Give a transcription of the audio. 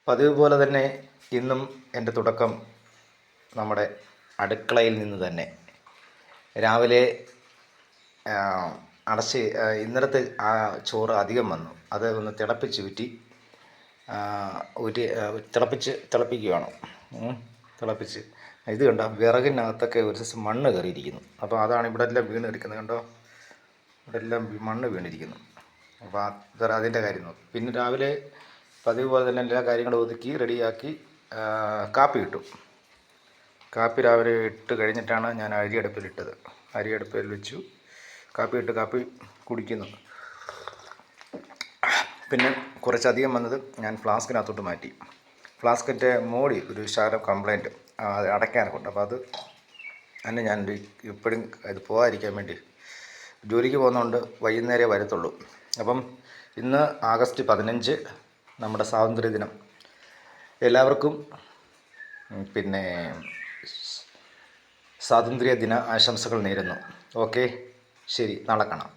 പതിവ് പോലെ തന്നെ ഇന്നും എൻ്റെ തുടക്കം നമ്മുടെ അടുക്കളയിൽ നിന്ന് തന്നെ. രാവിലെ ഇന്നലത്തെ ചോറ് അധികം വന്നു. അത് ഒന്ന് തിളപ്പിക്കുകയാണ്. തിളപ്പിച്ച് ഇത് കണ്ടോ, വിറകിനകത്തൊക്കെ ഒരു ദിവസം മണ്ണ് കയറിയിരിക്കുന്നു. അപ്പോൾ അതാണ് ഇവിടെ എല്ലാം വീണിരിക്കുന്നത്. കണ്ടോ, ഇവിടെ എല്ലാം മണ്ണ് വീണിരിക്കുന്നു. അപ്പോൾ അതിൻ്റെ കാര്യം നോക്കും. പിന്നെ രാവിലെ പതിവ് പോലെ തന്നെ എല്ലാ കാര്യങ്ങളും ഒതുക്കി റെഡിയാക്കി കാപ്പി ഇട്ടു. കാപ്പി രാവിലെ ഇട്ട് കഴിഞ്ഞിട്ടാണ് ഞാൻ അരി അടുപ്പിൽ വെച്ചു. കാപ്പി കുടിക്കുന്നു. പിന്നെ കുറച്ചധികം വന്നത് ഞാൻ ഫ്ലാസ്കിനകത്തോട്ട് മാറ്റി. ഫ്ലാസ്കിൻ്റെ മോടി ഒരു ശകലം കംപ്ലൈൻറ്റ് അടയ്ക്കാനൊക്കെ ഉണ്ട്. അപ്പോൾ അത് തന്നെ ഞാൻ ഇപ്പോഴും ഇത് പോകാതിരിക്കാൻ വേണ്ടി ജോലിക്ക് പോകുന്നതുകൊണ്ട് വൈകുന്നേരമേ വരത്തുള്ളൂ. അപ്പം ഇന്ന് ആഗസ്റ്റ് 15 നമ്മുടെ സ്വാതന്ത്ര്യദിനം. എല്ലാവർക്കും പിന്നെ സ്വാതന്ത്ര്യദിന ആശംസകൾ നേരുന്നു. ഓക്കെ, ശരി, നാളെ കാണാം.